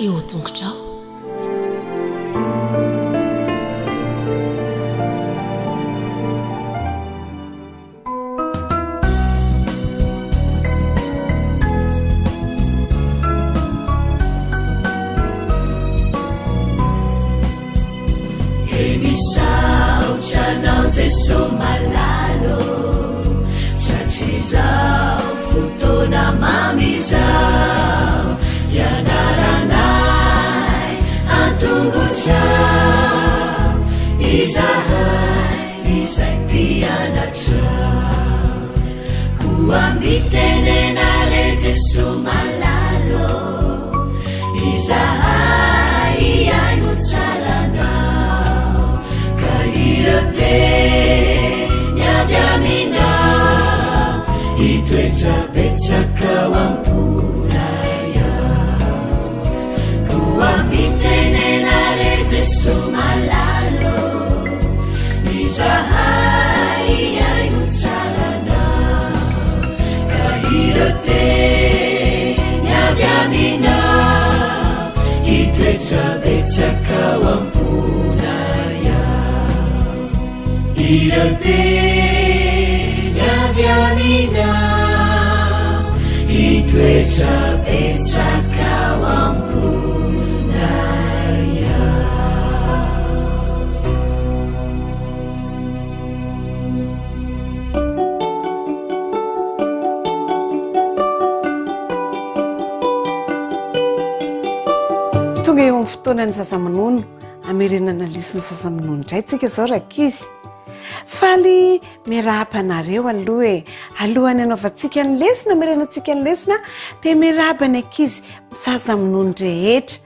eo tongotrao. Chanao Jesu malalo chachizao futona mamizao yanaranai antungu chao izai piana chao kuambitenenare Jesu malalo izai ainuchalanao kairate nyadamina itwechapechaka wampunaya kuambitenenare Jesu malalo izahai ainuchalana kairate nyadamina itwechapechaka wampunaya irate nyadamina itwechapechaka wampunaya. Tonga eo amin'ny fotoanany sasamonono amerenana lisony sasamonono indray tsika zao rakizy faly mirahapa-nareo aloha e alohany anaovantsika ny lesona merenantsika ny lesona dia mirahaba ny ankizy sasamonono rehetra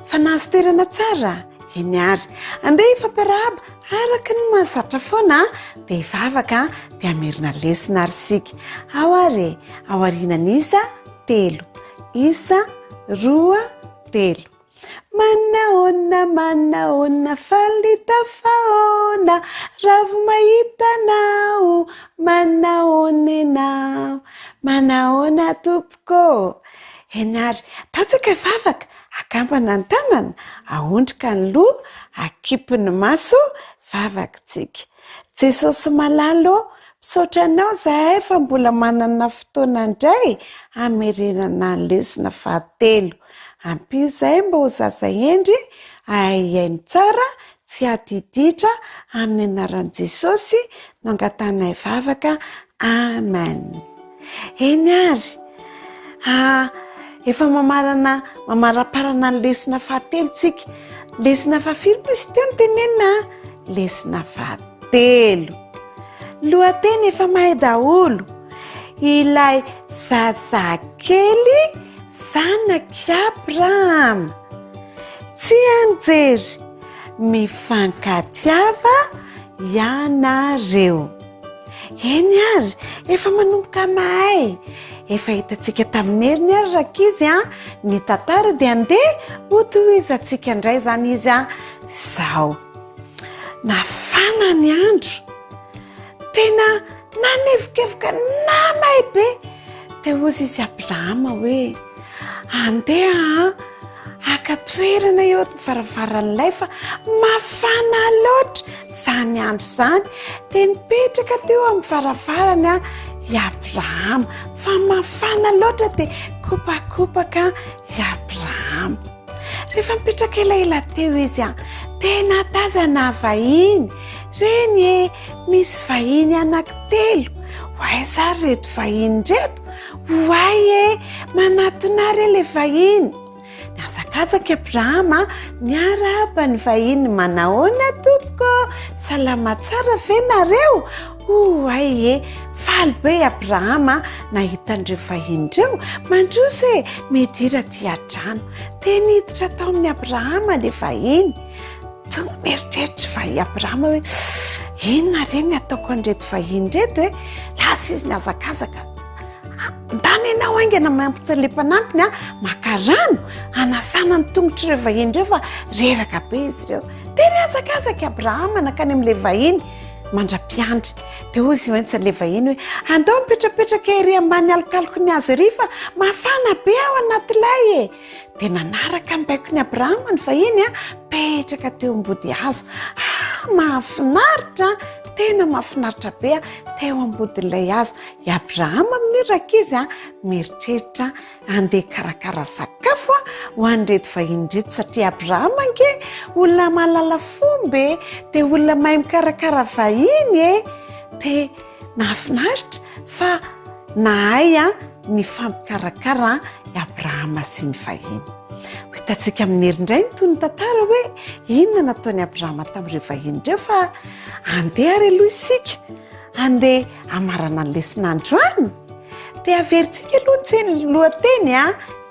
fa nahazo toerana tsara eny ary andeha ifampiarahaba araka ny mahazatra foana dia hivavaka dia amerina lesona ary sika ao ary ao arinany isa telo isa roa telo manaona falita faona ravo mahitanao manaona enao manaona tompoko eny ary taotsaka hivavaka akambana ny tanana aondrika ny loha akipy ny maso vavakantsika Jesosy malalo misaotra anao zahay fa mbola manana fotoana indray amerenana ny lesona fahatelo ampio izay mba ho zaza endry ahainy tsara tsy adiditra amin'ny anaran'i Jesosy no angatanay vavaka amen. Eny ary efa mamaraparana ny lesona fahatelo tsika lesona fahafilo misy teo ny tenenina lesona fahatelo lohateny efa mahay daholo ilay zazakely zanaky Abrahama tsy anjery mifankatiava ianareo. Eny ary efa manomboka mahay efa hitantsika tamin'ny heriny ary rakizy ny tantara dia andeha hotohizantsika indray zany izy zao nafana ny andro tena nanevokevoka namay be dia ozy izy Abrahama hoe andeha aka toerana eo varavaran'ilay fa mafana loatra zany andro zany dia nipetraka teo amin'ny varavarany i Abrahama fa mafana loatra dia kopakopaka i Abrahama rehefa mipetraka elaela teo izy tena tazana vahiny reny misy vahiny anankitelo hoay zary reto vahiny reto hoay manatonary ilay vahiny niazakazaka Abrahama niaraba ny vahiny manahoana tompoko salama tsara ve nareo hoay faly be Abrahama nahitan'ireo vahiny ireo mandroso mety iraty adrano dia niditra tao amin'ny Abrahama ilay vahiny tonga mieritreritra va i Abrahama hoe inona reny ataoko an'ireto vahiny reto lasa izy niazakazaka ndany ianao aingana mampitsalepanampiny maka rano anasana ny tongotr'ireo vahiny ireo fa reraka be izy ireo dia niazakazaka Abrahama nakany amin'ilay vahiny mandra-piandry dia ozy maintsy le vahiny hoe andao mipetrapetraka ery ambany alokaloky ny azo ery fa mafana be ao anatylay e dia nanaraka mibaiko ny Abrahama ny vahiny petraka teo ambody hazo mahafinaritra tena mahafinaritra be teo ambodilay hazo i Abrahama amin'ny rakizy mieritreritra andeha karakara sakafo ho an'ireto vahiny reto satria Abrahama ange olona mahalala fomba dia olona mahay mikarakara vahiny dia nahafinaritra fa nahay ny fampikarakara i Abrahama sy ny vahiny. Hitantsika amin'ny herindray ny toy ny tantara hoe inona nataony Abrahama tamin'ireo vahiny ireo fa andeha ary aloha isika andeha amarana ny lesinandro any dia averintsika aloha ny lohateny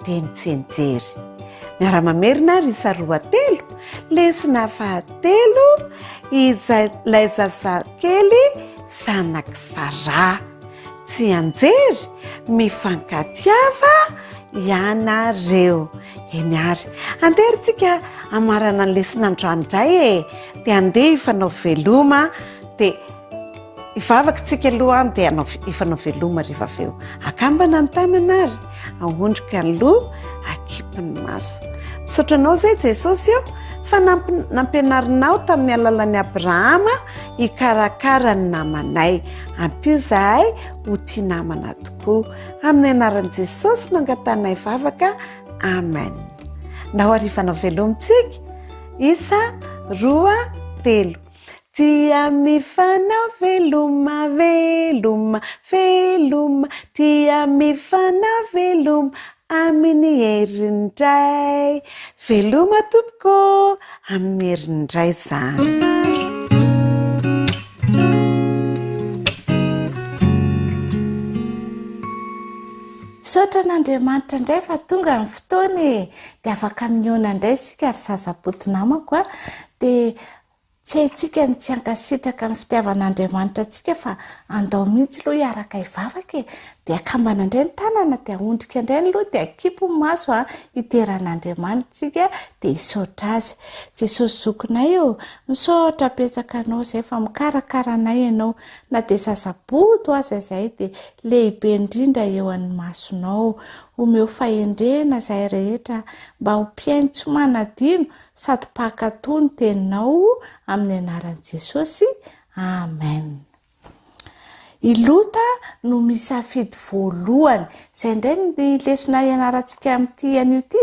dia nitsenjery. Miara-mamerina ary isa roatelo lesona fahatelo ilay zazakely zanak Sara tsy anjery mifankatiava ianareo eny ary andeha tsika amarana ny lesinandro andray dia andeha ifanao veloma dia ivavaka tsika aloha dia ifanao veloma rehefa aveo akambana ny tanana ary ahondroka ny loha akipiny maso. Misaotra anao zay Jesosy fa nampianarinao tamin'ny alalan'ny Abrahama hikarakara ny namanay ampio zahay ho tia namana tokoa amin'ny anaran'i Jesosy no angatanay vavaka amen. Ndao arivanao velomitsika isa roa telo tia mifanao veloma veloma veloma tia mifanao veloma amin'ny herindray veloma tompoko amin'ny herindray zany. Saotra n'Andriamanitra indray fa tonga ny fotoany dia afaka miniona indray isika ary sazaboto namako dia tsy haintsika ny tsy hankasitraka ny fitiavan'Andriamanitra antsika fa andao mihitsy aloha hiaraka hivavaka dia akambana indray ny tanana dia ahondrika indray ny loha dia akipo ny maso hiteran'Andriamanitra tsika dia hisaotra azy. Jesosy zokinay misaotra petsaka anao izay fa mikarakara anay ianao na dia sazaboto aza izay dia lehibe indrindra eo amin'ny masonao. Omeo fahendrena izay rehetra mba ho mpiaino tsy manadino sady mpakatoa ny teninao amin'ny anaran'i Jesosy. Amen. I Lota no misafidy voalohany. Izay indray ny lesona ianarantsika amin'ity anio ity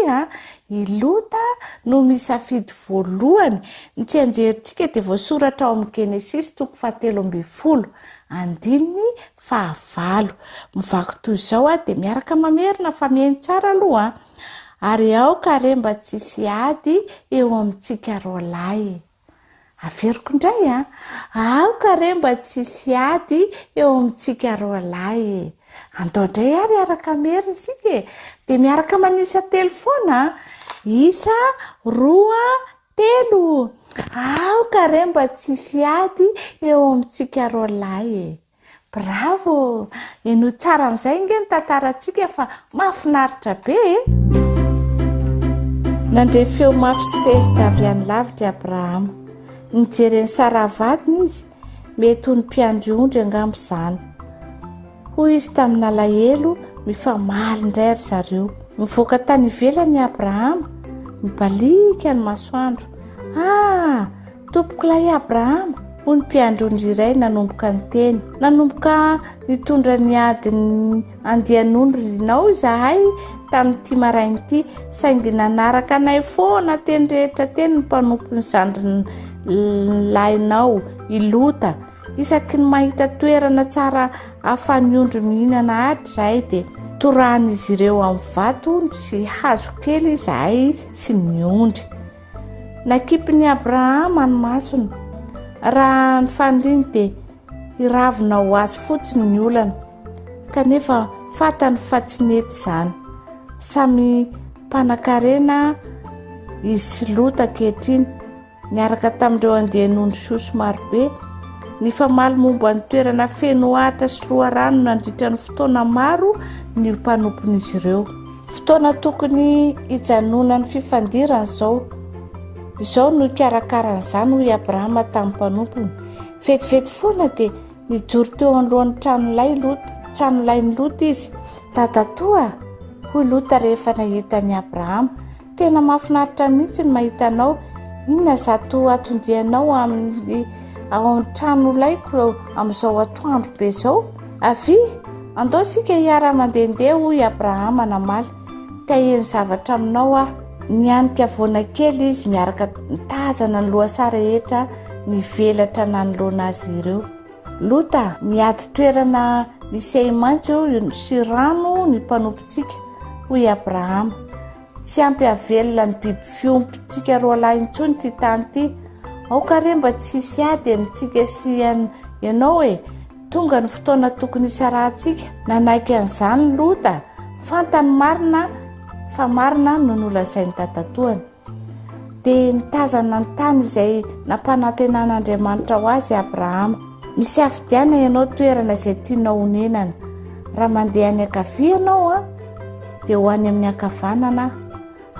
I Lota no misafidy voalohany. Ny tsy anjerintsika dia voasoratra ao amin'ny Genesis 17:20 andininy 9. Mivaky toy izao dia miaraka mamerina fa mihaino tsara aloha ary aoka remba tsisy ady eo amintsika roalahy. Averiko indray aoka remba tsisy ady eo amintsika roalahy. Andao indray ary araka merina isika dia miaraka manisa telefona isa roa telo aoka remba tsisy ady eo amintsika roalahy. Bravo! Eno tsara amin'izay nge ny tantarantsika fa mahafinaritra be. Nandre feo mafy sy teritra avy any lavitra Abrahama. Nijereny Sara vadiny izy mety ho ny mpiandry angamba izany. Hoy izy tamin'ny alahelo mifamaly indray ry zareo. Mivoaka tany ivelany Abrahama mibalika ny masoandro. Tompokolay Abrahama hoy ny mpiandry iray nanomboka ny teny. Nanomboka nitondra ny adiny andian'ondrinao izahay tamin'ity maraina ity saingy nanaraka anay foana teny rehetra teny ny mpanompo ny zandriny lahinao I Lota. Isaky ny mahita toerana tsara ahafahan'ny ondry mihinana ady izahay dia torahan'izy ireo amin'ny vato sy hazo kely izahay sy ny ondry. Nakipin'ny Abrahama ny masony. Raha ny fandriny dia hiravina ho azy fotsiny ny olana kanefa fatany fa tsy nety izany. Samy mpanan-karena izy Lota ankehitriny niaraka tamin'ireo andian'ondry soso marobe. Ny famaly momba ny toerana feno ahitra sy loharano nandritra ny fotoana maro ny mpanompon'izy ireo. Fotoana tokony hijanona ny fifandirana izao no ikarakarana izany hoy Abrahama tamin'ny mpanompony. vetivety foana dia nijoro teo anolohan'ny tranolainy Lota izy. Tatatoa hoy Lota rehefa nahitany Abrahama, tena mahafinaritra mihitsy ny mahita anao. Inona zato atondianao ao amin'ny tranolaiko amin'izao atoandro be izao? Avy andao sika hiara-mandehandeha hoy Abrahama namaly. Taheno zavatra aminao aho. Nianika voana kely izy miaraka mitazana ny lohasaha rehetra nivelatra nanoloana azy ireo. Lota miady toerana misy maitso sy rano ny mpanompontsika hoy Abrahama. Tsy ampy avelona ny biby fiompitsika roa lahy intsony ty tany ty. Aoka re mba tsisy ady amintsika sy ianao tonga ny fotoana tokony isarahantsika. Nanaiky an'izany Lota, fantany marina fa marina no nolazainy tatatoany. Dia nitazana ny tany izay nampanantenan'Andriamanitra ho azy Abrahama. Misy afidiana ianao toerana izay tianao honenana. Raha mandeha any ankavia ianao dia ho any amin'ny ankavanana.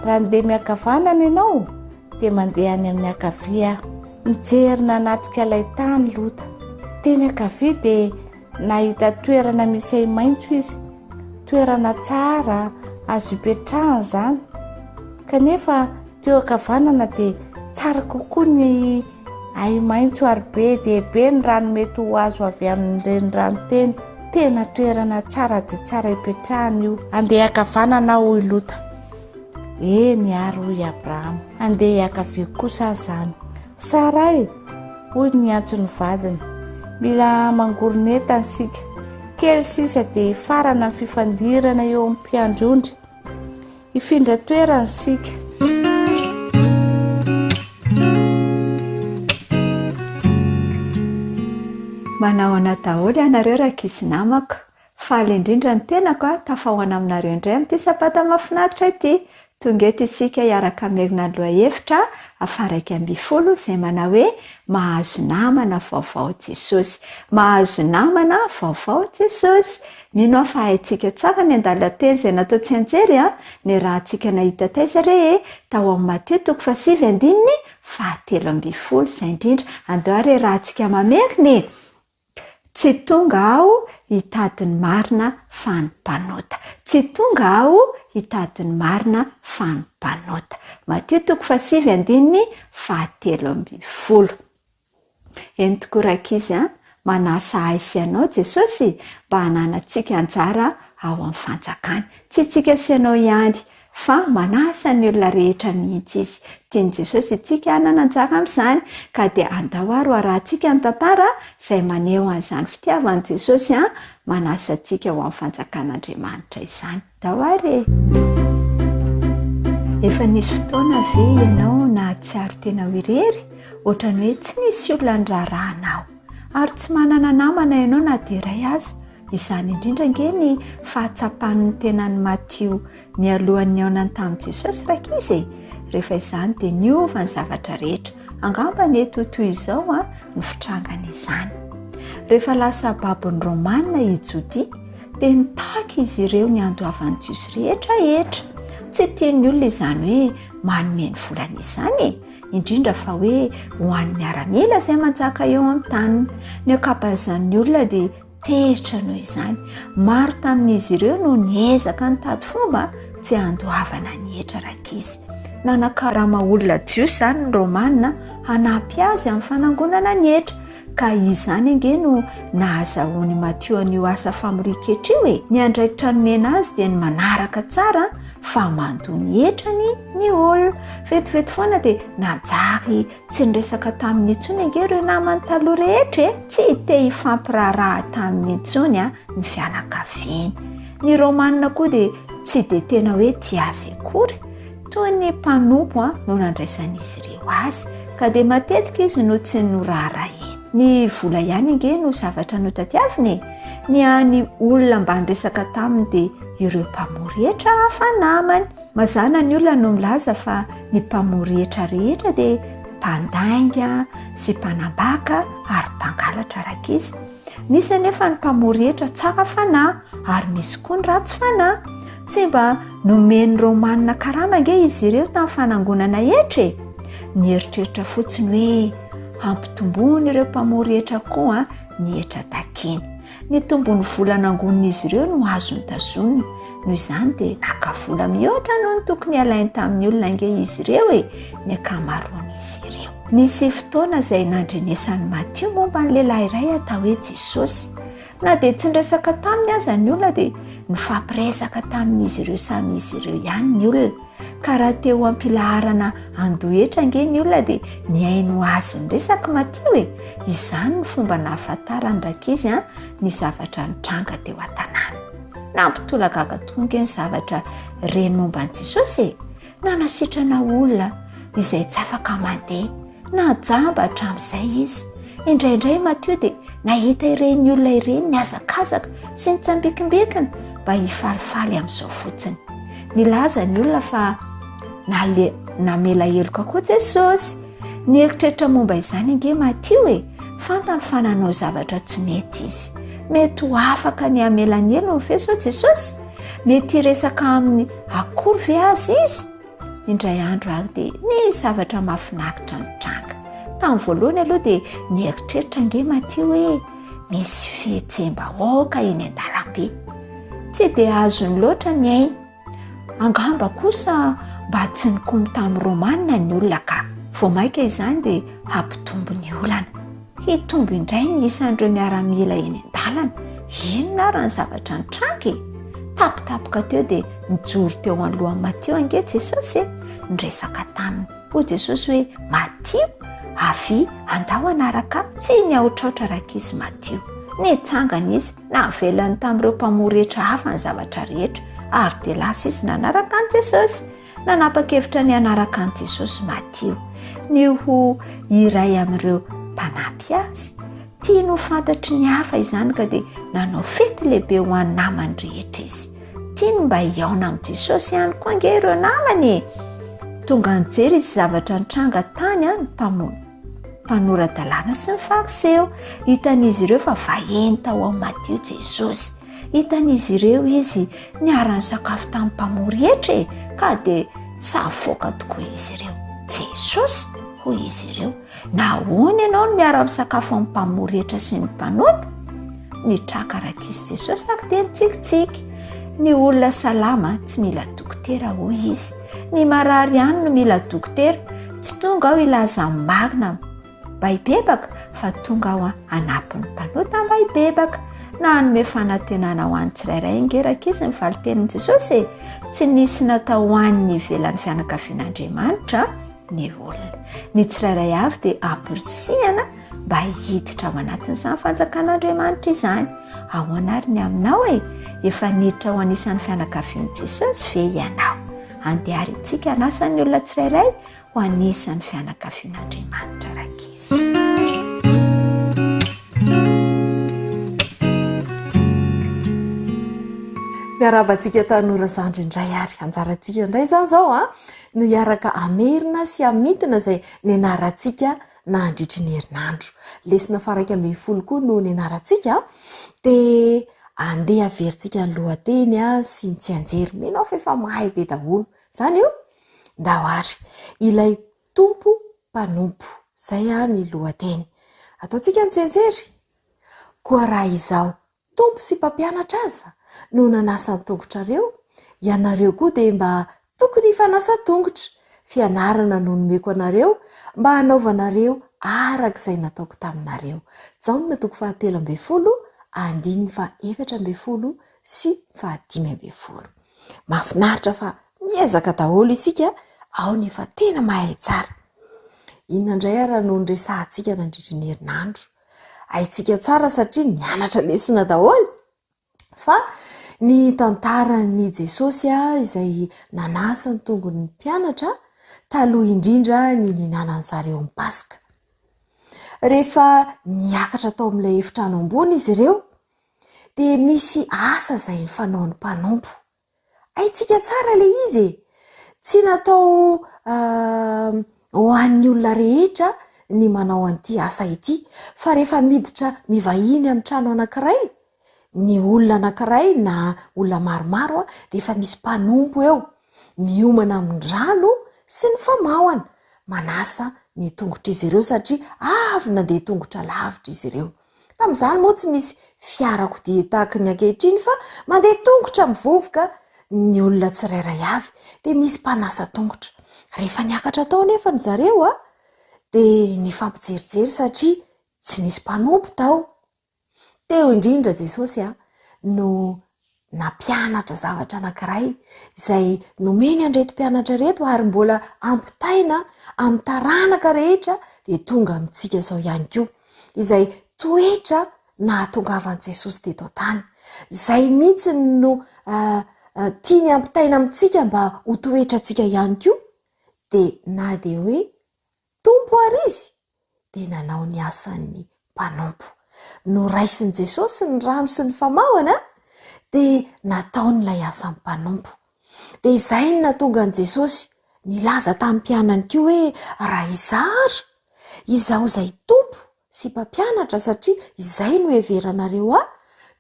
Raha handeha miankavanana ianao dia mandeha any amin'ny ankavia. Nijerina natrika ilay tany Lota. Teny ankavia dia nahita toerana misy maitso izy, toerana tsara azo ipetrahana izany. Kanefa teo ankavanana dia tsara kokoa ny maitso ary be dia be ny rano mety ho azo avy amin'ireny rano teny. Tena toerana tsara dia tsara ipetrahana io. Andeha ankavanana hoy Lota. Niary hoy Abrahama. Andeha ankavia kosa zany. Saray hoy ny antsony vadiny. Mila mangoroneta sika. Kely sisa dia farana ny fifandirana eo amin'ny mpiandrondry. Ifindra toerana sika. Manao ana daholo ianareo rakizy namako. Faly indrindra ny tenako tafahoana aminareo indray amin'ity sabata mahafinaritra ity. Tonga eto isika hiaraka merina loha hevitra afaraiky 12 izay manao hoe mahazo namana vaovao Jesosy. Mahazo namana vaovao Jesosy. Mino aho fa haintsika tsara ny andala-teny izay natao tsy anjery ny raha antsika nahita taiza re tao amin'ny Matteo 7:7-12 izay indrindra. Andao re raha antsika mameriny. Tsy tonga aho hitady ny marina fa ny mpanota. Tsy tonga aho hitady ny marina fa ny mpanota. Matteo 7:7-12. Eny tokoa rakizy manasa aisy ianao Jesosy mba hananantsika anjara ao amin'ny fanjakany. Tsy tsika sy ianao ihany fa manasa ny olona rehetra mihitsy izy. Tiany Jesosy tsika hanana anjara amin'izany ka dia andao ary arahantsika ny tantara izay maneho an'izany fitiavany Jesosy manasa antsika ao amin'ny fanjakan'Andriamanitra izany. Andao ary. Efa nisy fotoana ve ianao nahatsiaro tena ho irery ohatrany hoe tsy nisy olona ny raharanao ary tsy manana namana ianao na dia iray aza? Izany indrindra nge ny fahatsapan'ny tenan'ny Matteo mialohan'ny aonany tamin'i Jesosy rakizy. Rehefa izany dia niova ny zavatra rehetra. Angamba ny eto toy izao ny fitrangana izany. Rehefa lasa babon'ny Romanina i Jodia dia nitaky izy ireo ny andoavan'ny Jiosy rehetra. Tsy tian'ny olona izany hoe manome ny volana izany, indrindra fa hoe ho an'ny miaramila izay manjaka eo amin'ny taniny. Ny ankabazan'ny olona dia tehitra noho izany. Maro tamin'izy ireo no niezaka nitady fomba tsy andoavana ny hetra rakizy. Nanakarama olona Jiosy izany ny Romanina hanampy azy amin'ny fanangonana ny hetra. Ka izany ange no nahazahoany Matteo an'io asa famoriketra io. Ny andraikitra nomena azy dia ny manaraka tsara fa mandony hetrany ny olona. Vetivety foana dia najary tsy niresaka tamin'ny intsony ange ireo namany taloha rehetra. Tsy te hifampiraharaha tamin'ny intsony ny fianakaviany. Ny Romanina koa dia tsy dia tena hoe tia azy akory. Toy ny mpanompo no nandraisan'izy ireo azy ka dia matetika izy no tsy noraharainy. Ny vola ihany ange no zavatra notadiaviny. Ny olona mba niresaka taminy dia ireo mpamory hetra hafa namany. Mazana ny olona no milaza fa ny mpamory hetra rehetra dia mpandainga sy mpanambaka ary mpangalatra rakizy. Misy anefa ny mpamory hetra tsara fanahy ary misy koa ny ratsy fanahy. Tsy mba nomeny Romanina karama ange izy ireo tamin'ny fanangonana hetra. Nieritreritra fotsiny hoe hampitombony ireo mpamorehetra koa ny etra takiny. Ny tombony volana angonin'izy ireo no azo nitazoniny, noho izany dia nakavola mihoatra noho ny tokony alainy tamin'ny olona inge izy ireo ny akamaroan'izy ireo. Nisy fotoana izay nandrenesan'ny Matio momba ny lehilahy iray atao hoe Jesosy. Na dia tsy niresaka taminy aza ny olona dia nifampiresaka tamin'izy ireo samy izy ireo ihany ny olona. Ka raha teo ampilaharana andohetra inge ny olona dia niaino azy ny resaka Matio izany ny fomba nahafantarany rakizy ny zavatra nitranga teo an-tanàna. Nampitolagaga tonga ny zavatra reny momba ny Jesosy nanasitrana olona izay tsy afaka mandeha na jamba hatramin'izay izy. Indraindray Matio dia nahita ireny olona ireny niazakazaka sy nitsambikimbikina mba hifalifaly amin'izao fotsiny. Nilaza ny olona fa namela heloka koa Jesosy. Nieritreritra momba izany inge Matio fantany fa nanao zavatra tsy mety izy. Mety ho afaka ny amela ny helo ny feso Jesosy. Mety hiresaka amin'ny akory ve azy izy. Indray andro ary dia ny zavatra mahafinaritra nitranga. Tamin'ny voalohany aloha dia nieritreritra inge Matio hoe misy fihetsem-bahoaka eny an-dalambe. Tsy dia azony loatra ny aina. Angamba kosa mba tsy nikomy tamin'ny Romanina ny olona ka. Vao maika izany dia hampitombo ny olana. Hitombo indray ny isan'ireo miara-mila eny an-dalana. Inona ary ny zavatra nitrangy? Tapitapoka teo dia nijoro teo anoloan'ny Matio ange Jesosy niresaka taminy. Ho Jesosy hoe Matio, avy andao anaraka. Tsy niaotraotra rakizy Matio. Nitsangana izy navelany tamin'ireo mpamorehetra hafa ny zavatra rehetra ary dia lasa izy nanaraka an Jesosy. Nanapa-kevitra ny anaraka an Jesosy Matio ny ho iray amin'ireo mpanampy azy. Tiany ho fantatry ny hafa izany ka dia nanao fety lehibe ho an'ny namany rehetra izy. Tiany mba hiaona amin'ny Jesosy ihany koa ange ireo namany. Tonga nijery izy zavatra nitranga tany ny mpanorandalàna sy ny fariseo. Hitan'izy ireo fa vaheny tao ao Matio Jesosy. Hitan'izy ireo izy niara-ny sakafo tamin'ny mpamorehetra ka dia savoaka tokoa izy ireo. Jesosy hoy izy ireo, nahoana ianao no miara-misakafo amin'ny mpamorehetra sy ny mpanota? Nitraka rakizy Jesosy ary dia nitsikitsiky. Ny olona salama tsy mila dokotera hoy izy. Ny marary ihany no mila dokotera. Tsy tonga aho ilaza marina mba hibebaka fa tonga aho hanampin'ny mpanota mba hibebaka. Na hanome fanantenana ho an'ny tsirairay inge rakizy ny valitenin'i Jesosy. Tsy nisy natao ho an'ny ivelan'ny fianakavian'Andriamanitra ny olona. Ny tsirairay avy dia amporisihana mba hiditra ao anatin'izany fanjakan'Andriamanitra izany. Ahoana ary ny aminao efa niditra ho anisan'ny fianakavian'i Jesosy ve ianao? Andehary itsika hanasan'ny olona tsirairay ho anisan'ny fianakavian'Andriamanitra rakizy. Miarabantsika tanora zandry indray ary anjarantsika indray zany zao no hiaraka amerina sy amitina izay nianarantsika nandritry ny herinandro. Lesona faraka ambin'ny folo koa no nianarantsika dia andeha averintsika ny lohateny sy ny tsy anjery. Menao fa efa mahay be daholo zany io ndao ary ilay tompo mpanompo. Zay ny lohateny. Ataontsika ny tsenjery. Koa raha izao tompo sy mpampianatra aza no nanasa tongotrareo, ianareo koa dia mba tokony fanasa-tongotra. Fianarana no nomeko anareo mba hanaovanareo arak'izay nataoko taminareo. Jaona toko 7:20, andiny 4:20 sy 5:10. Mahafinaritra fa miezaka daholo isika ao nefa tena mahay tsara. Inona indray ara no nresahantsika nandritry ny herinandro. Haitsika tsara satria nianatra lesona daholo. Fa ny tantaran'i Jesosy izay nanasa ny tongony ny mpianatra taloha indrindra ny ninanany zareo ny Paska. Rehefa niakatra tao amin'ilay efitrano ambony izy ireo dia misy asa izay ny fanaon'ny mpanompo. Haitsika tsara ilay izy. Tsy natao ho an'ny olona rehetra ny manao an'ity asa ity, fa rehefa miditra mivahiny amin'ny trano anankiray, ny olona anankiray na olona maromaro dia efa misy mpanompo eo miomana amin'ny rano sy ny famahoana manasa ny tongotra izy ireo satria avy na dia tongotra lavitra izy ireo. Tamin'izany moa tsy misy fiarakodia tahaka ny ankehitriny fa mandeha tongotra mivovoka ny olona tsirairay avy, dia misy mpanasa tongotra. Rehefa niakatra tao nefa ny zareo dia ny fampijerijery satria tsy nisy mpanompo tao. Teo indrindra Jesosy no nampianatra zavatra anankiray izay nomeny andreto mpianatra reto ary mbola ampitaina amin'ny taranaka rehetra dia tonga amintsika zao ihany koa, izay toetra nahatongavan'i Jesosy teto tany. Izay mihitsy no tiany ampitaina amintsika mba ho toetra antsika ihany koa, dia na dia hoe tompo ary izy dia nanao ny asan'ny mpanompo. Noraisin'i Jesosy ny rano sy ny famahana dia nataon'ilay asan'ny mpanompo. Dia izay no nahatonga an'i Jesosy nilaza tamin'ny mpianany koa hoe raha izahara izaho izay tompo sy mpampianatra satria izay no heveranareo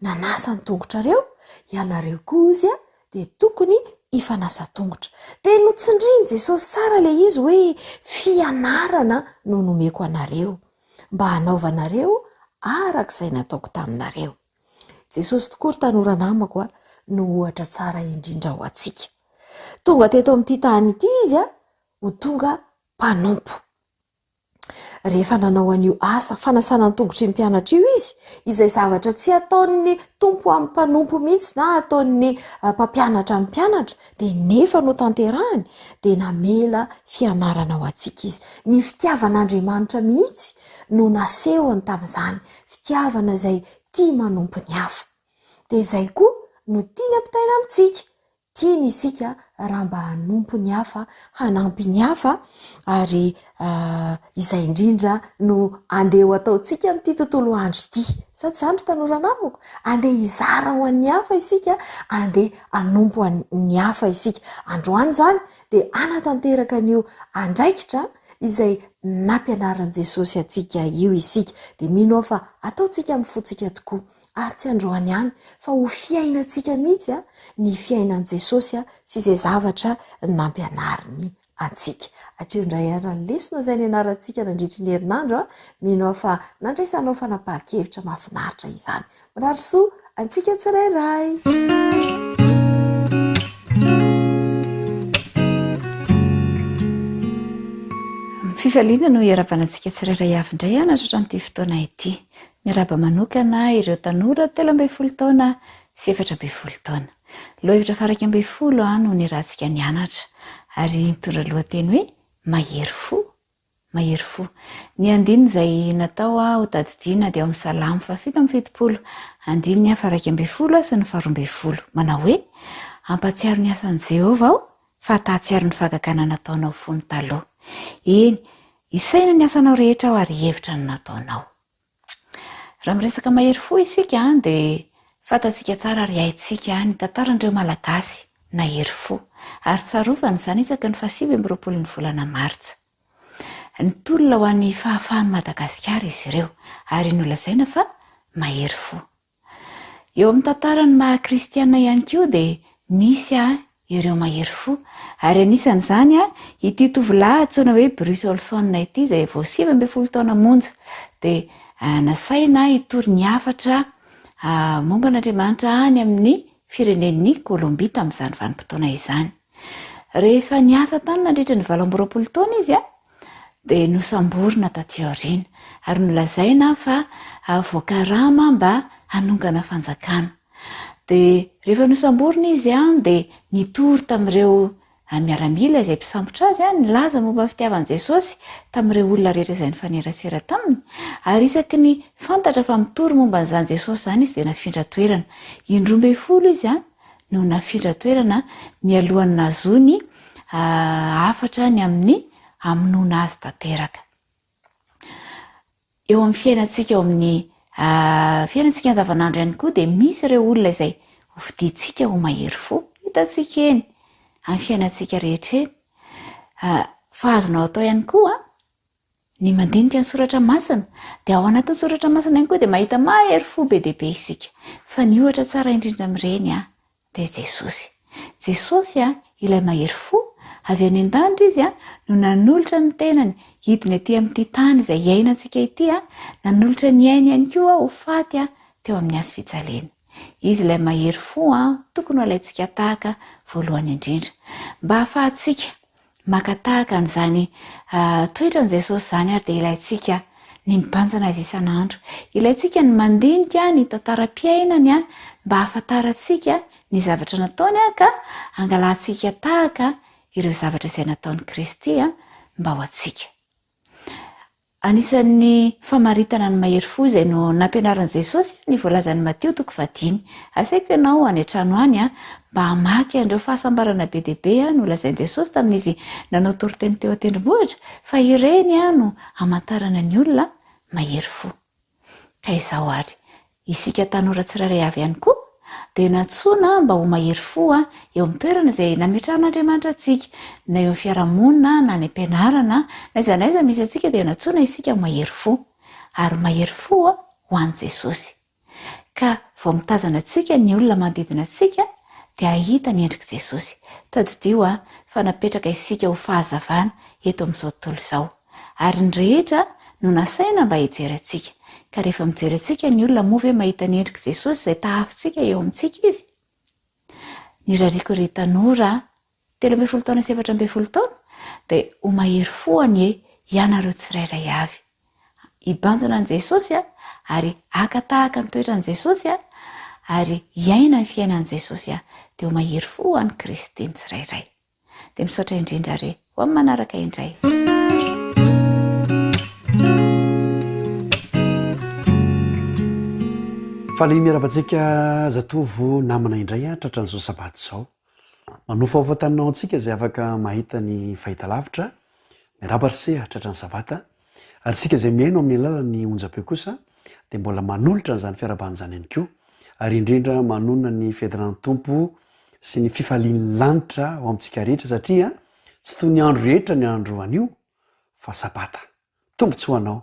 nanasa ny tongotrareo, ianareo koa izy dia tokony hifanasa tongotra. Dia notsindriany Jesosy tsara ilay izy hoe fianarana no nomeko anareo mba hanaovanareo arak'izay nataoko taminareo. Jesosy tokoa ry tanora namako no ohatra tsara indrindra ho antsika. Tonga teto amin'ity tany ity izy ho tonga mpanompo. Rehefa nanao an'io asa fanasana ny tongotry ny mpianatra io izy, izay zavatra tsy ataon'ny tompo amin'ny mpanompo mihitsy na ataon'ny mpampianatra amin'ny mpianatra, dia nefa no tanterahany dia namela fianarana ho antsika izy. Ny fitiavan'Andriamanitra mihitsy no nasehony tamin'izany, fitiavana izay tia manompo ny hafa. Dia izay koa no tiany ampitaina amintsika, tiany isika raha mba hanompo ny hafa, hanampy ny hafa, ary izay indrindra no andeha ho ataontsika amin'ity tontolo andro ity. Sady izany ry tanora namako, andeha hizara ho an'ny hafa isika, andeha hanompo ny hafa isika. Androany izany dia anatanteraka an'io andraikitra izay nampianaran'i Jesosy antsika io isika. Dia mino fa ataontsika mifotsika tokoa, ary tsy androany ihany fa ho fiainantsika mihitsy ny fiainan'i Jesosy sy izay zavatra nampianariny antsika. Hatreo indray ary ny lesona izay nianarantsika nandritra ny herinandro, mino fa nandraisanao fanapahan-kevitra mahafinaritra izany. Mirary soa antsika tsirairay. Fifaliana no iaravanantsika tsirairay avy indray anatra hatramin'ity fotoana ity. Miaraba manokana ireo tanora 13 taona sy 14 taona. Lohevitra faraka 12 no nirantsika nianatra ary mitondra lohateny hoe mahery fo, mahery fo. Ny andininy izay natao ho tadidiana dia ao amin'ny Salamo 7:70, andininy faraka 12 sy ny 12. Manao hoe ampatsiaro ny asan'i Jehovah aho fa tahatsiaro ny fagakana nataonao fony taloha. Eny, isaina ny asanao rehetra ao ary hevitra ny nataonao. Raha miresaka mahery fo isika dia fantatsika tsara ary haintsika ny tantaran'ireo malagasy nahery fo, ary tsarovana izany isaka ny 25 ny volana Martsa. Nitolona ho an'ny fahafahany Madagasikara izy ireo ary nolazaina fa mahery fo. Eo amin'ny tantarany maha-kristiana ihany koa dia misy ireo mahery fo, ary anisan'izany ity tovolahy antsoina hoe Bruce Olson ity izay vao 17 taona monja dia nasaina hitory ny hafatra momba n'Andriamanitra any amin'ny firenen'ny Kolombia tamin'izany vanim-potoana izany. Rehefa niasa tany nandritra ny 20 taona izy dia nosamborina taty aoriana ary nolazaina fa voakarama mba hanongana fanjakana. Dia rehefa nosamborina izy dia nitory tamin'ireo miaramila izay mpisambotra azy nilaza momba fitiavan'i Jesosy tamin'ireo olona rehetra izay nifanerasera taminy, ary isaky ny fantatra fa mitory momba n'izany Jesosy izany izy dia nafindra toerana. 12 izy no nafindra toerana mialohan'ny nazony afatra ny amin'ny hamonoana azy tanteraka. Eo amin'ny fiainantsika eo amin'ny fiainantsika andavanandro ihany koa dia misy ireo olona izay hovidintsika ho mahery fo. Hitantsika eny amin'ny fiainantsika rehetra eny. Fa azonao atao ihany koa ny mandinika ny soratra masina, dia ao anatin'ny soratra masina ihany koa dia mahita mahery fo be dia be isika. Fa ny ohatra tsara indrindra amin'ireny dia Jesosy. Jesosy ilay mahery fo, avy any an-danitra izy no nanolotra ny tenany hidiny ety amin'ity tany izay iainantsika ity a nanolotra ny ainy ihany koa ho faty a teo amin'ny azo fitsalena. Izy ilay mahery fo a tokony ho alaintsika tahaka voalohany indrindra mba hahafahantsika maka tahaka n'izany toetra n' Jesosy zany ary dia ilaintsika ny mibanjana azy isan'andro, ilaintsika ny mandinika ny tantaram-piainany a mba hahafantarantsika ny zavatra nataony a ka angalantsika tahaka ireo zavatra izay nataon'i Kristy a mba ho antsika. Anisan'ny famaritana ny mahery fo izay no nampianaran'i Jesosy ny voalazan'i Mateo 5. Asaiko ianao any an-trano any a mba hamaky an'ireo fahasambarana be dia be a no lazain'i Jesosy tamin'izy nanao toriteny teo an-tendrombohitra fa ireny a no hamantarana ny olona mahery fo. Ka izao ary isika tanora tsirairay avy ihany koa dia natsoina mba ho mahery fo a eo amin'ny toerana izay nametrahan'Andriamanitra antsika, na eo amin'ny fiarahamonina na ny ampianarana na aiza n'aiza misy antsika dia natsoina isika mahery fo ary mahery fo a ho an'i Jesosy. Ka vao mitazana antsika ny olona manodidina antsika dia ahita ny endrik'i Jesosy. Tadidio a fa napetraka isika ho fahazavana eto amin'izao tontolo izao ary ny rehetra no nasaina mba hijery antsika. Ka rehefa mijery antsika ny olona moa ve mahita ny endrik'i Jesosy izay tahafintsika eo amintsika izy? Ny rariko ry tanora 13 taona sy 14 taona dia ho mahery fo any ianareo tsirairay avy. Hibanjana an'i Jesosy a ary haka tahaka ny toetran'i Jesosy a ary hiaina ny fiainan'i Jesosy a dia ho mahery fo an'i Kristy tsirairay. Dia misaotra indrindra re ho amin'ny manaraka indray. Fa le miarabantsika zatovo namana indray a tratran'izao sabaty izao. Manofa hofatanao antsika izay afaka mahita ny fahitalavitra miarabarsea tratran'ny sabata ary sika izay miaino amin'ny alalan'ny onjam-peo kosa dia mbola manolotra n'izany fiaraban'izany ihany koa ary indrindra manonona ny fiedanan'ny tompo sy ny fifalian'ny lanitra ho amintsika rehetra satria tsy toy ny andro rehetra ny andro anio fa sabata. Tombontsoa ho anao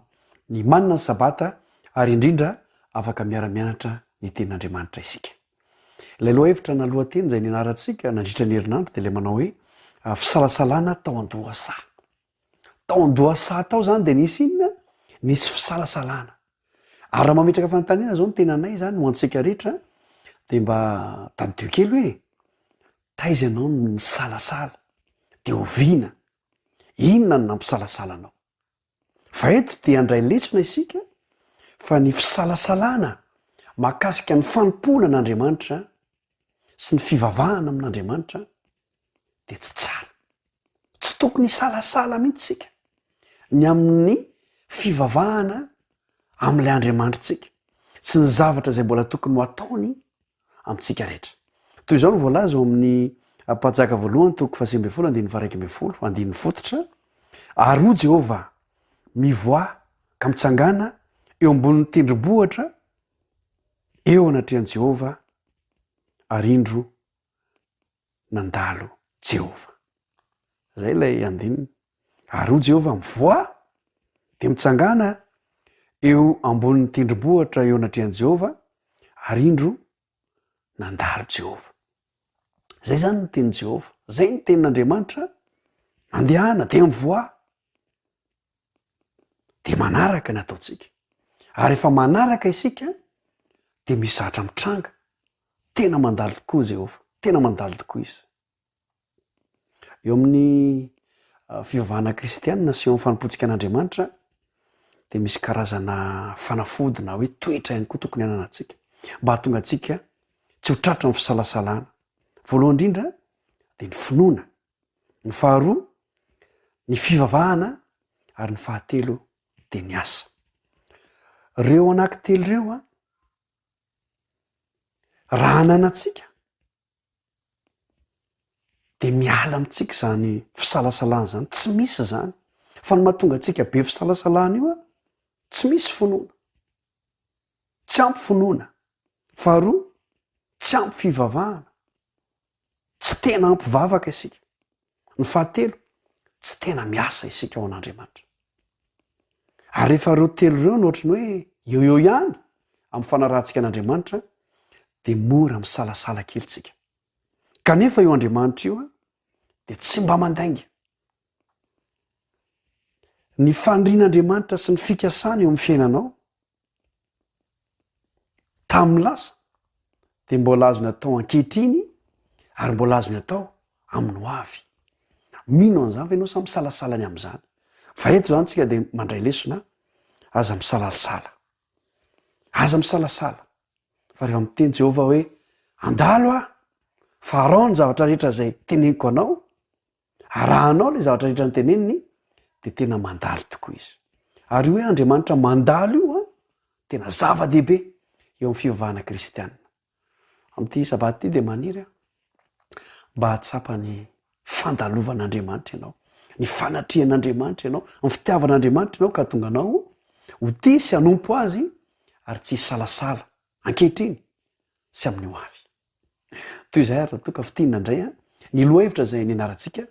ny manana ny sabata ary indrindra afaka miara-mianatra ny tenin'Andriamanitra isika. Ilay lohahevitra na lohateny izay nianarantsika nandritra ny herinandro dia ilay manao hoe fisalasalana tao an-dohasa. Tao an-dohasa tao zany dia nisy inona? Nisy fisalasalana. Ary raha mametraka fanontaniana zao ny tenanay zany ho antsika rehetra dia mba tadidio kely hoe taiza ianao ny salasala dia oviana. Inona no nampisalasalanao? Fa eto dia andray lesona isika fa ny fisalasalana mahakasika ny fanompona an'Andriamanitra sy ny fivavahana amin'Andriamanitra dia tsy tsara. Tsy tokony salasala mihitsy sika ny amin'ny fivavahana amin'ilay Andriamantritsika sy ny zavatra izay mbola tokony ho ataony amintsika rehetra. Toy izao no voalaza ao amin'ny Pajaka voalohany 20:12 andininy fototra. Ary ho Jehovah mivoa ka mitsangana eo ambonin'ny tendrombohitra eo anatrehan'i Jehovah arindro nandalo Jehovah. Zay ilay andininy. Ary ho Jehovah mivoa dia mitsangana eo ambonin'ny tendrombohitra eo anatrehan'i Jehovah arindro nandalo Jehovah. Zay zany ny tenin'i Jehovah, zay ny tenin'Andriamanitra mandehana dia mivoa dia manaraka nataontsika. Ary efa manaraka isika dia misy zatra mitranga. Tena mandalo tokoa Jehovah, tena mandalo tokoa izy. Eo amin'ny fivavahana kristianina sy eo amin'ny fanompotsika an'Andriamanitra dia misy karazana fanafody na hoe toetra ihany koa tokony hananantsika mba hahatonga antsika tsy ho tratra ny fisalasalana. Voalohany indrindra dia ny finoana, ny faharoa ny fivavahana ary ny fahatelo dia ny asa. Reo anankitelo reo raha hananantsika dia miala amintsika zany fisalasalana zany, tsy misy zany. Fa ny mahatonga antsika be fisalasalana io tsy misy finoana, tsy ampy finoana. Faharoa tsy ampy fivavahana, tsy tena ampivavaka isika. Ny fahatelo tsy tena miasa isika ao an'Andriamanitra. Ary rehefa reo telo reo no ohatrany hoe eo ihany amin'ny fanarahantsika an'Andriamanitra dia mora misalasala kelyntsika. Kanefa eo Andriamanitra io dia tsy mba mandainga. ny fandrin'andriamanitra sy ny fikasana eo amin'ny fiainanao tamin'ny lasa dia mbola azony atao ankehitriny ary mbola azony atao amin'ny ho avy. Mino an'izany fa ianao samy misalasalany amin'izany. Fa eto zany tsika dia mandray lesona aza misalasala. Aza misalasala. Fa rehefa miteny Jehovah hoe andalo aho, fa arao ny zavatra rehetra izay teneniko anao, arahanao ilay zavatra rehetra ny teneniny, dia tena mandalo tokoa izy. Ary hoe Andriamanitra mandalo io tena zava-dehibe eo amin'ny fivavahana kristianina. Amin'ity sabaty ity dia maniry mba hatsapa ny fandalovan'Andriamanitra ianao, ny fanatrihan'Andriamanitra ianao, ny fitiavan'Andriamanitra ianao ka tonga anao ho tia sy hanompo azy ary tsy salasala ankehitriny sy amin'ny ho avy. Toy izay ary toka fitinana indray ny lohahevitra izay nianarantsika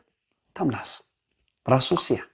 tamin'ny lasa. Rasosia.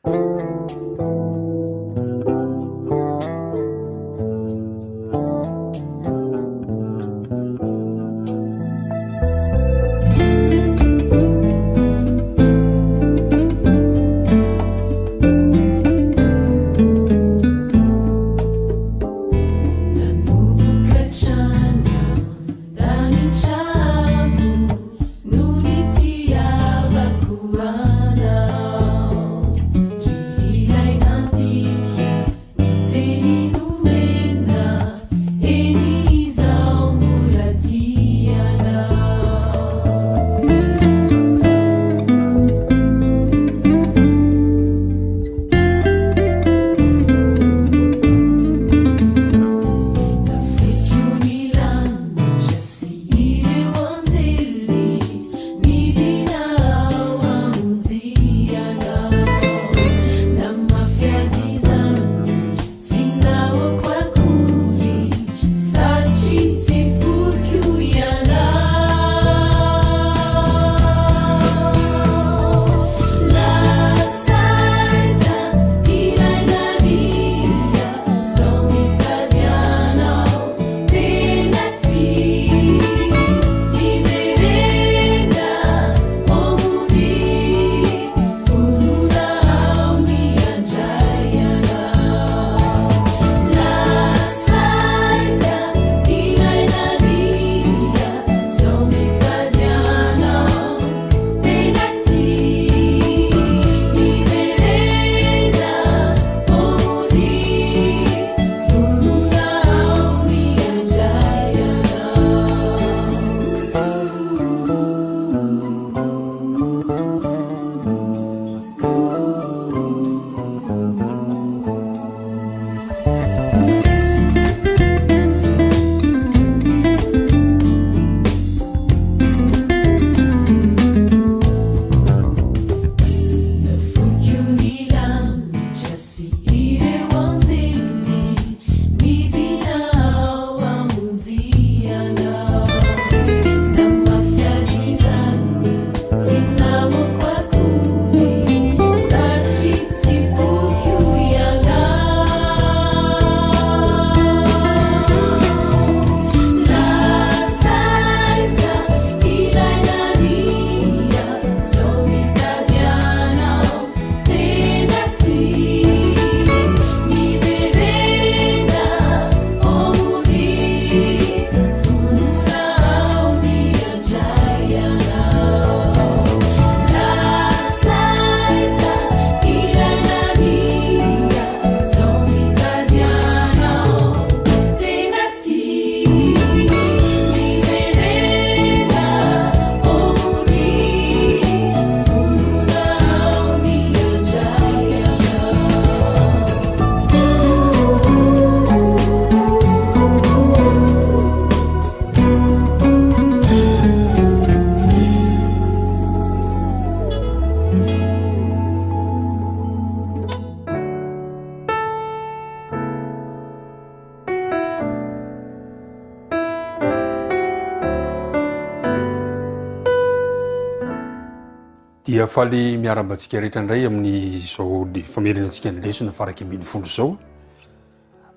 dia faly miarabantsika rehetra indray amin'ny zao famerenantsika ny lesona faraky ambin'ny folo zao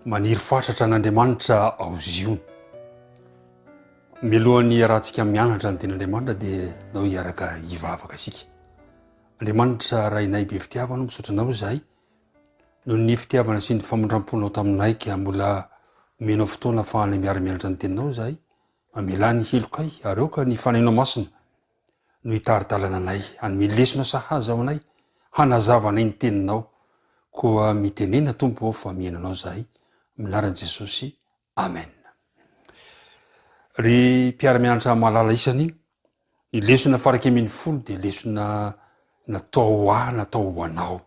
maniry fatratra n'Andriamanitra aoziony. Mialohan'ny arahantsika mianatra ny ten'Andriamanitra dia nao hiaraka hivavaka isika. Andriamanitra rainay be fitiavana misotranao zahay no ny fitiavana sy ny famondram-ponao taminay ka mbola omenao fotoana fahana miara-mianatra ny teninao zahay mamela ny helokay ary eo ka ny fanainao masina no hitaridalana anay anyme lesona sahaza ao anay hanazavanay ny teninao koa mitenena tompo ao fa miainanao zahay milaran' Jesosy amen. Ry mpiara-mianatra malala isany ny lesona faraky ambin'ny folo dia lesona natao ho anao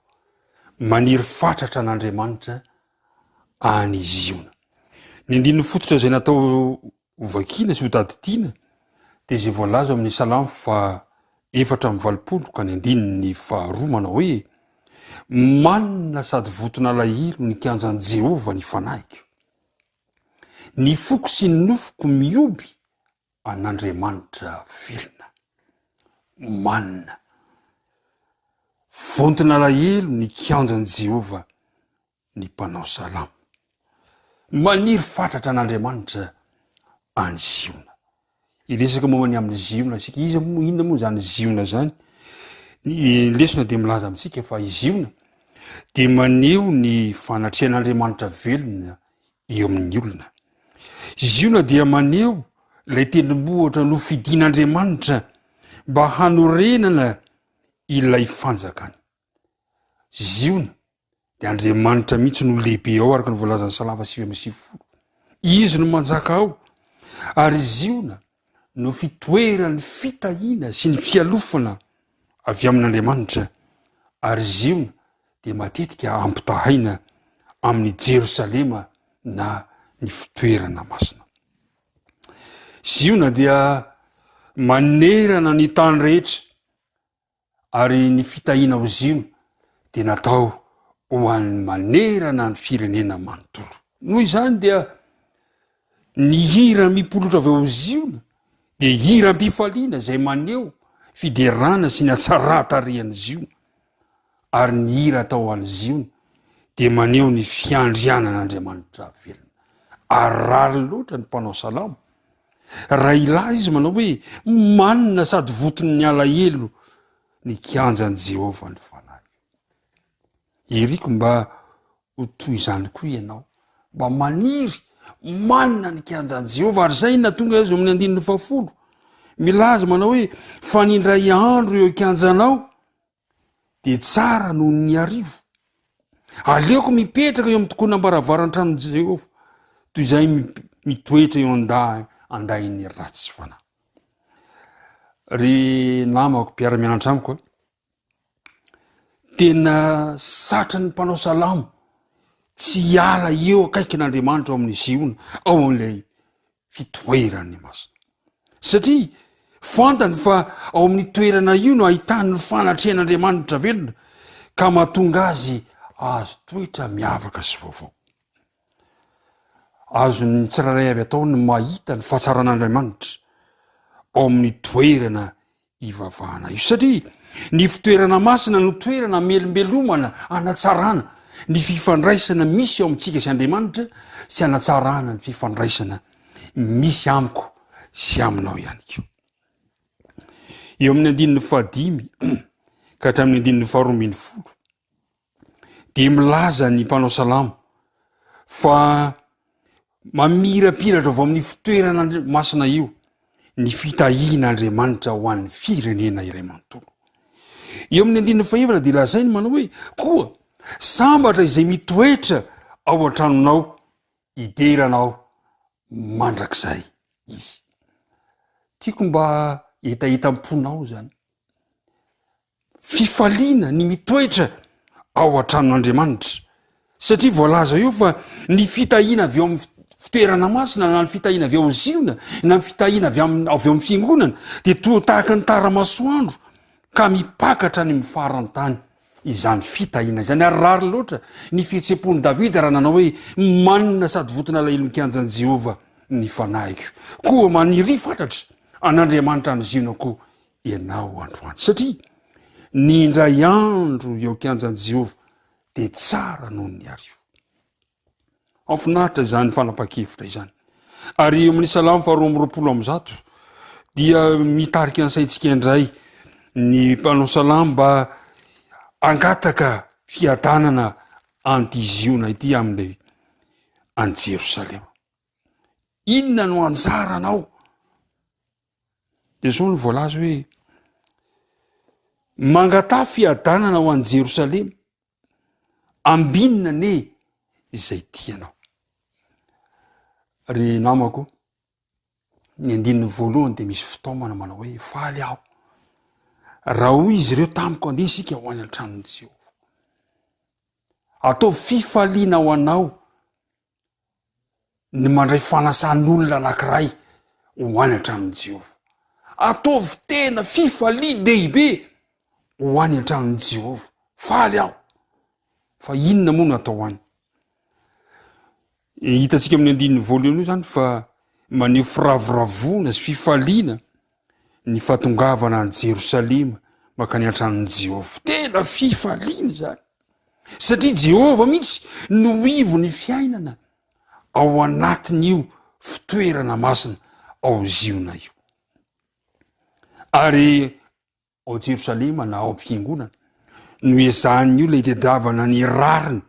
maniry fatratra an'Andriamanitra any iziona. Ny andininy fototra izay natao hovakiana sy hotadidiana dia izay voalaza amin'ny Salamo 4:20 ka ny andininy 2 manao hoe manina sady votona alahelo ny kianjan'i Jehova ny fanahiky. Ny foko sy ny nofoko mioby an'Andriamanitra velona. Manina vontona alahelo ny kianjan'i Jehova ny mpanao salamo. Maniry fatratra an'Andriamanitra any Ziona. Iresaka momany amin'ny Ziona sika inona moa zany Ziona zany? Ny lesona dia milaza amintsika fa i Ziona dia maneho ny fanatrehan'Andriamanitra velona eo amin'ny olona. Ziona dia maneho ilay tendrombohitra no fidin'Andriamanitra mba hanorenana ilay fanjakany. Ziona dia Andriamanitra mihitsy no lehibe ao araka ny voalazan'ny Salamo 5:20. Izy no manjaka ao ary Ziona no fitoeran'ny fitahiana sy ny fialofana avy amin'Andriamanitra ary Ziona dia matetika ampitahaina amin'ny Jerosalema na ny fitoerana masina. Ziona dia manerana ny tany rehetra ary ny fitahiana ho Ziona dia natao ho an'ny manerana ny firenena manontolo. Noho izany dia ny hira mipolotra avy ao Ziona dia hiram-pifaliana izay maneho fiderana sy ny hatsaran-tarehan'ny Ziona ary ny hira atao an'ny Ziona dia maneho ny fiandrianan'Andriamanitra velona. Arary loatra ny mpanao salamo raha ilaza izy manao hoe manina sady votony ny alahelo ny kianjan'i Jehova ny fanahy. Iriko mba ho toy izany koa ianao, mba maniry manina ny kianjan'i Jehova ary zay natonga azy amin'ny andininy 10 milaza manao hoe fanindray andro eo kianjanao dia tsara noho ny arivo. Aleoko mipetraka eo amin'ny tokoana ambaravarany tranon'i Jehova toy izay mitoetra eo andahin'ny ratsy fanahy. Ry namako mpiara-mianatra amiko tena satra ny mpanao salamo tsy hiala eo akaiky n'Andriamanitra ao amin'ny Ziona ao amin'ilay fitoerany masina satria fantany fa ao amin'ny toerana io no ahitany ny fanatrehan'Andriamanitra velona ka mahatonga azy azo toetra miavaka sy vaovao. Azo ny tsiraray avy atao ny mahita ny fahatsaran'Andriamanitra ao amin'ny toerana ivavahana io satria ny fitoerana masina no toerana melombelomana hanatsarana ny fifandraisana misy ao amintsika sy Andriamanitra sy hanatsarana ny fifandraisana misy amiko sy aminao ihany koa. Eo amin'ny andininy 5 ka hatramin'ny andininy 12 dia milaza ny mpanao salamo fa mamirapiratra avy amin'ny fitoerana masina io ny fitahian'Andriamanitra ho an'ny firenena iray manontolo. Eo amin'ny andininy 11 dia lazainy manao hoe koa sambatra izay mitoetra ao an-tranonao hideranao mandrakizay izy. Tiako mba etaetam-ponao zany fifaliana ny mitoetra ao an-tranon'Andriamanitra satria voalaza eo fa ny fitahiana avy ao amin'ny fitoerana masina na ny fitahiana avy ao Ziona na ny fitahiana avy ao amin'ny fiangonana dia toa tahaka ny tara-masoandro ka mipakatra ny mifarantany izany fitahiana izany. Ary rary loatra ny fihetsepon'i Davida raha nanao hoe manina sady votona alahelo ny kianjan'i Jehova ny fanahiko. Koa maniry fantatra an'Andriamanitra ny Ziona koa ianao androany satria ny indray andro eo kianjan'i Jehova dia tsara noho ny arivo. Afinaritra izany fanapa-kevitra izany. Ary eo amin'ny Salamo 2:20 dia mitarika ny saintsika indray ny mpanao salamo mba angataka fiadanana antiziona ity am'le any Jerosalema. Inona no anjaranao? de zao no voalaza hoe mangata fiadanana ho any Jerosalema, ambinina ne izay tianao. Ry namako, ny andininy voalohany de misy fitaomana manao hoe faly aho raha hoy izy ireo tamiko andeha isika ho any an-tranon'i Jehova. Atao fifaliana ho anao ny mandray fanasan'olona anankiray ho any an-tranon'i Jehova. Ataovy tena fifalia lehibe ho any an-tranon'i Jehova. Faly aho. Fa inona moa no atao any? Hitatsika amin'ny andininy voalohany io zany fa maneho firavoravona sy fifaliana ny fatongavana any Jerosalema makany an-tranon'i Jehova. Tena fifaliana zany. Satria Jehova mihitsy no ivo ny fiainana ao anatin'io fitoerana masina ao Ziona io. Ary ao Jerosalema na ao am-piangonana no ezahany io le itadiavana ny rariny,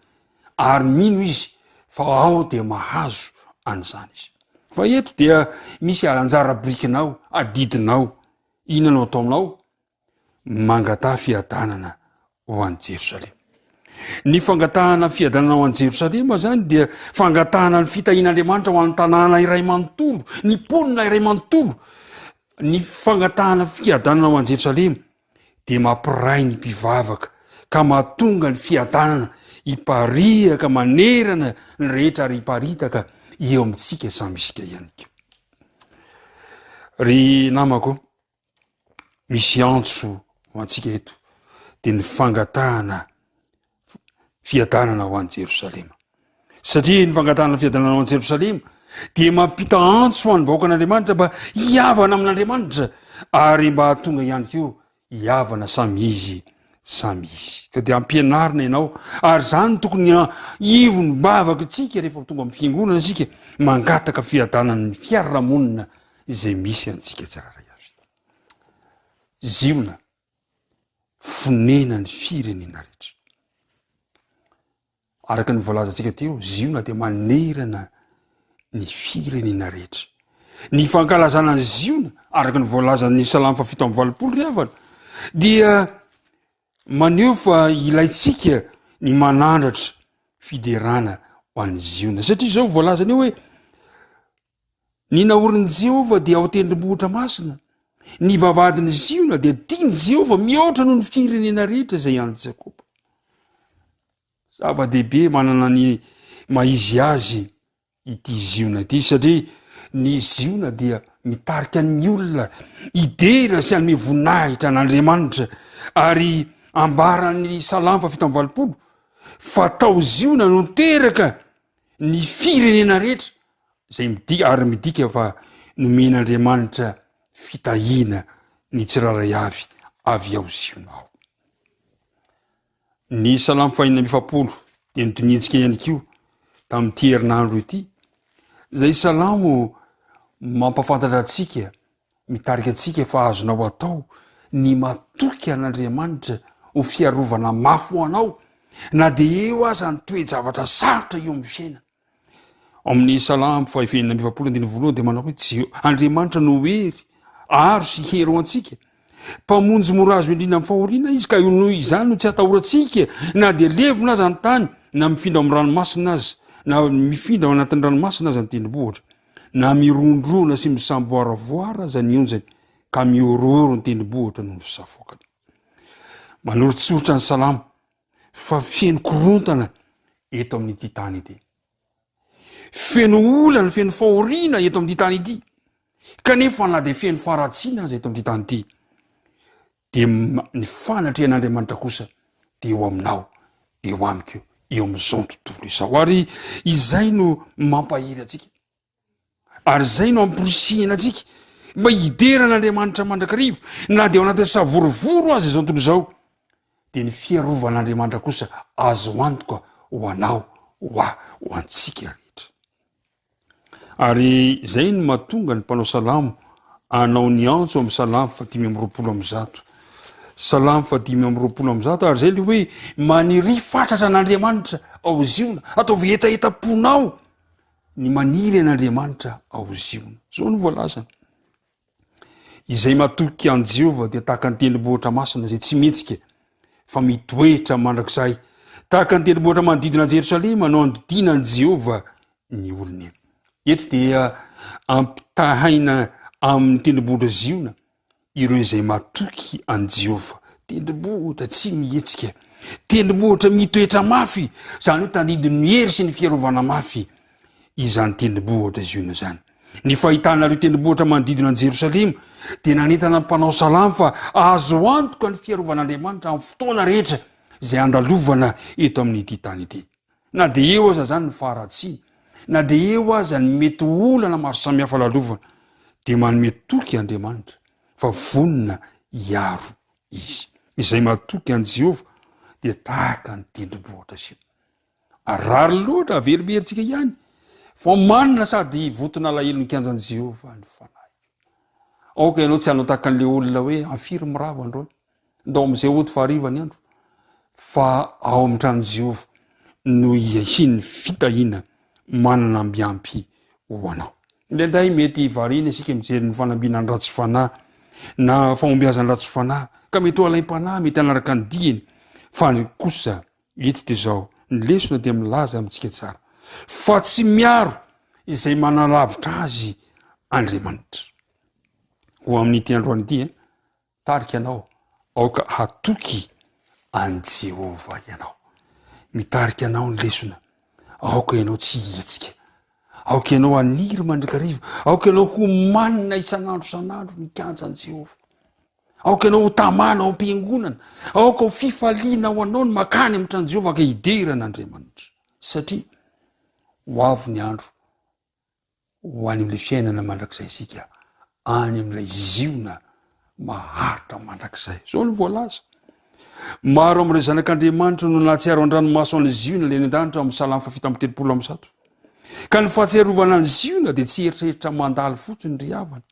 ary mino izy fa ao de mahazo an'izany izy. Fa eto dia misy anjara brikinao, adidinao. Inona no atao aminao? Mangata fiadanana ho any Jerosalema. Ny fangatahana fiadanana ho any Jerosalema zany dia fangatahana ny fitahian'Andriamanitra ho any tanàna iray manontolo, ny ponina iray manontolo. Ny fangatahana fiadanana ho any Jerosalema de mampiray ny mpivavaka ka mahatonga ny fiadanana hipariaka manerana ny rehetra ary hiparitaka eo amintsika samy isika ihany keo. Ry namako, misy antso ho antsika eto de ny fangatahana fiadanana ho any Jerosalema. Satria ny fangatahana fiadanana ho any Jerosalema de mampita antso ho any vahoakan'Andriamanitra mba hiavana amin'Andriamanitra ary mba hatonga ihany keo hiavana samy izy. Ka de ampianarina ianao, ary zany tokony ivony bavaka tsika rehefa tonga amin'ny fiangonana sika mangataka fiadanana ny fiaramonina izay misy antsika tsararay avy. Ziona fonena ny firenena rehetra. Araka ny voalazantsika teo, Ziona de manerana ny firenena rehetra. Ny fankalazana ny Ziona araka ny voalazan'ny Salamo 7:20 ry havana dia maneho fa ilaitsika ny manandratra fiderana ho an'ny Ziona. Satria zao voalazany eo hoe ny naorin'i Jehova dia ao tendrombohitra masina, ny vavadin'ny Ziona dia tiany Jehova mihoatra noho ny firenena rehetra izay any Jakoba. Zava-dehibe manana ny maizy azy ity Ziona ity, satria ny Ziona dia mitarika ny olona idera sy anome voninahitra an'Andriamanitra, ary ambaran'ny Salamo 7:20 fa tao Ziona no teraka ny firenena rehetra zay midika, ary midika fa nomen'Andriamanitra fitahiana ny tsiraray avy ao Ziona ao. Ny Salamo 140 de notoniantsika ihany kio tamin'ity herinandro ity. Zay salamo mampafantatra atsika, mitarika atsika fa azonao atao ny matoky an'Andriamanitra ho fiarovana mafy ho anao, na de eo aza ny toe-javatra sarotra eo amin'ny fiainana. Amin'ny Salamo 140 de manao hoe Andriamanitra no hery, aro sy hery ho antsika. Mpamonjy morazo indrindra amin'ny fahoriana izy, ka noho izany no tsy atahorantsika, na de levona aza ny tany, na mifindra amin'ny ranomasina azy, na mifindra ao anatin'ny ranomasina aza ny tendrombohitra, na mirondrona sy misamboaravoara aza ny onjany, ka miororo ny tendrombohitra noho ny fisavoakany. Manorotsoritra ny Salamo fa feno korontana eto amin'ity tany ity. Feno olana, feno fahoriana eto amin'ity tany ity. Kanefa na de feno faratsiana aza eto amin'ity tany ity. De ny fanatrehan'Andriamanitra kosa de eo aminao, eo amiko, eo amin'izao tontolo izao. Ary izay no mampahiry atsika. Ary izay no amporisihana atsika mba hideran'Andriamanitra mandrakarivo, na de ao anatin'ny savorovoro azy izao tontolo izao. De ny fiarovan'Andriamanitra kosa azo antoka ho anao, ho antsika rehetra. Ary izay no mahatonga ny mpanao salamo anao ny antso amin'ny Salamo 120. salamy fa 5:20 am'zato ary zay le hoe maniry fatratra an'andriamanitra ao ziona ataovy etaetaponao ny maniry an'andriamanitra ao ziona zao no voalazana izay matoky an Jehovah dia tahaka ny tendrombohitra masina zay tsy mihetsika fa mitoetra mandrakizay tahaka ny tendrombohitra manodidina Jerosalema no andidinan Jehovah ny olony eto dia ampitahaina amin'ny tendrombohitra ziona ireo izay matoky an Jehovah tendrombohitra tsy mihetsika tendrombohitra mitoetra mafy zany hoe tanidiny ny hery sy ny fiarovana mafy izany tendrombohitra ziona zany ny fahitana ireo tendrombohitra manodidina an Jerosalema dia nanentana ny mpanao salamy fa azo antoka ny fiarovan'Andriamanitra amin'ny fotoana rehetra izay andalovana eto amin'ity tany ity na dia eo aza zany ny faharatsiana na dia eo aza ny mety olana maro samihafa lalovana dia manome toky Andriamanitra fa vonina hiaro izy izay matoky an Jehovah dia tahaka ny tendrombohitra zio arary loatra averiberitsika ihany fa manina sady votona lahelo ny kianjan Jehovah ny fanahy aoka ianao tsy hanao tahaka an'le olona hoe afiry miravo androany ndao am'izay oto fahariva ny andro fa ao amin'ny trano Jehovah no isin'ny fitahina manana mbiampy ho anao indraindray mety variana isika mijery ny fanambina ny ratsy fanahy na fahombiazany ratsy fanahy ka mety ho alaim-panahy mety anaraka ny diany fa ny kosa eto dia zao ny lesona dia milaza amintsika tsara fa tsy miaro izay manalavitra azy Andriamanitra ho amin'ity androany ity tarika ianao aoka hatoky an Jehovah ianao mitarika anao ny lesona aoka ianao tsy hihetsika aoka ianao aniry mandrakariva aoka ianao ho manina isan'andro san'andro ny kanja an Jehovah aoka ianao ho tamana ao am-piangonana aoka ho fifaliana ho anao ny makany amin'ny trano Jehovah ka hideran'Andriamanitra satria ho avy ny andro ho any amin'ilay fiainana mandrakizay isika any amin'ilay ziona maharitra mandrakizay zao ny voalaza maro amin'ireo zanak'Andriamanitra no nahatsiaro an-dranomaso any ziona le an-danitra amin'ny salamy 7:30 ka ny fahatsiarovana ny ziona dia tsy eritreritra mandaly fotsiny ry havana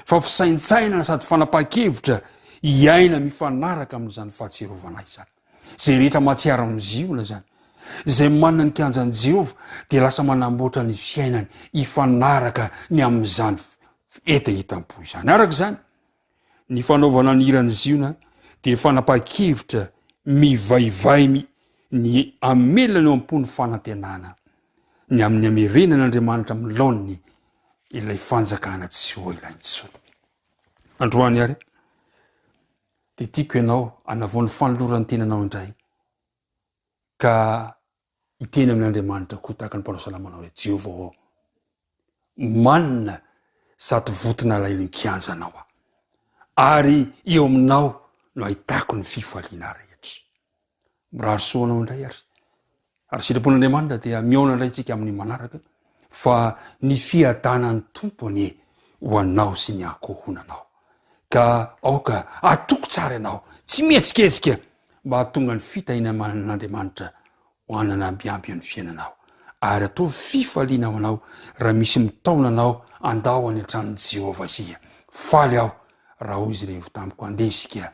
fa fisaintsainana sady fanapaha-kevitra hiaina mifanaraka amin'izany fahatsiarovana izany zay rehetra mahatsiaro amin'ny ziona zany zay manana ny kianjan Jehovah dia lasa manamboatra ny fiainany hifanaraka ny amin'izany etaetam-po izany araka izany ny fanaovana ny irany ziona dia fanapaha-kevitra mivaivay ny amelany eo am-pony fanantenana ny amin'ny amerenan'Andriamanitra milaoniny ilay fanjakana tsy ho ilaintsony androany ary dia tiako ianao anavoan'ny fanoloran'ny tenanao indray ka hiteny amin'Andriamanitra koa tahaka ny mpanao salamanao hoe Jehovah manina sady votona lailo ny kianjanao ary eo aminao no ahitako ny fifaliana rehetra mirary soanao indray ary sitrapon'Andriamanitra dia miaona indray tsika amin'ny manaraka fa ny fiadanany tompony ho anao sy ny akohonanao ka aoka atoko tsara ianao tsy mihetsiketsika mba hatonga ny fitahina manan'Andriamanitra ho anana mbiampy ny fiainanao ary atao fifaliana ao anao raha misy mitaonanao andao any an-tranon'i Jehovah isika faly aho raha hoy izy rehevo tamiko andeha isika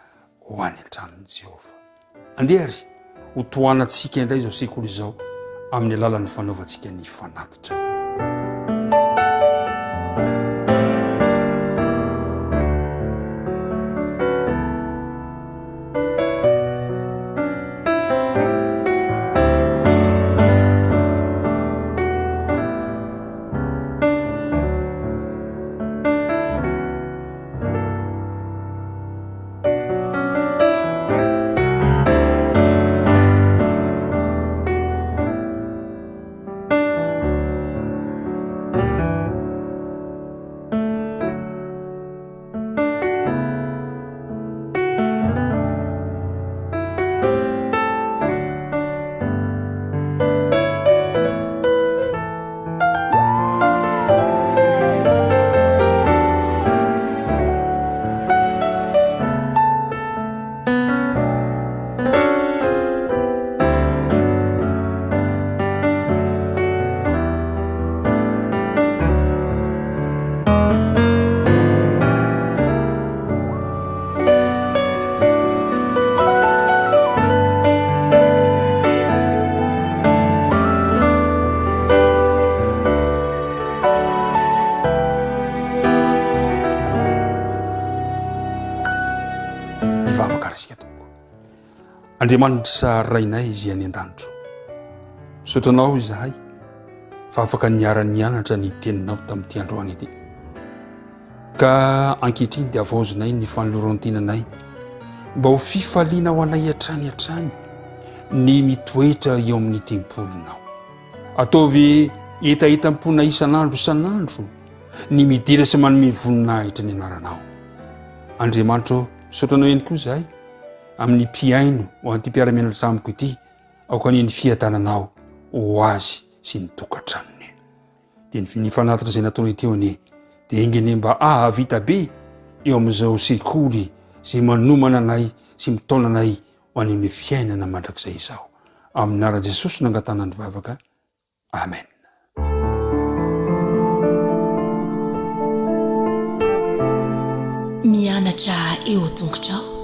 ho any an-tranon'i Jehovah andeha ary ho toanantsika indray zao sekoly izao amin'ny alalan'ny fanaovantsika ny fanatitra mivavaka rasika toko Andriamanitra rainay izy any an-danitro misotranao izahay fa afaka niara-nianatra ny teninao tamin'ity androany ity ka ankehitriny dia avaozonay ny fanolorantenanay mba ho fifaliana ho anay hatrany hatrany ny mitoetra eo amin'ny tempolonao ataovy etaetam-pona isan'andro ny midira sy manome voninahitra ny anaranao Andriamanitra misotranao ihany koa izahay amin'ny mpiaino ho an'ity mpiara-mianatra amiko ity aoka ny fiadananao ho azy sy ny tokantranony dia ny fanatitra izay nataony teo anie dia ingene mba ahavita be eo amin'izao sekoly izay manomana anay sy mitaona anay ho any amin'ny fiainana mandrakizay izao amin'ny anaran'i Jesosy nangatana ny vavaka amen mianatra eo tongotrao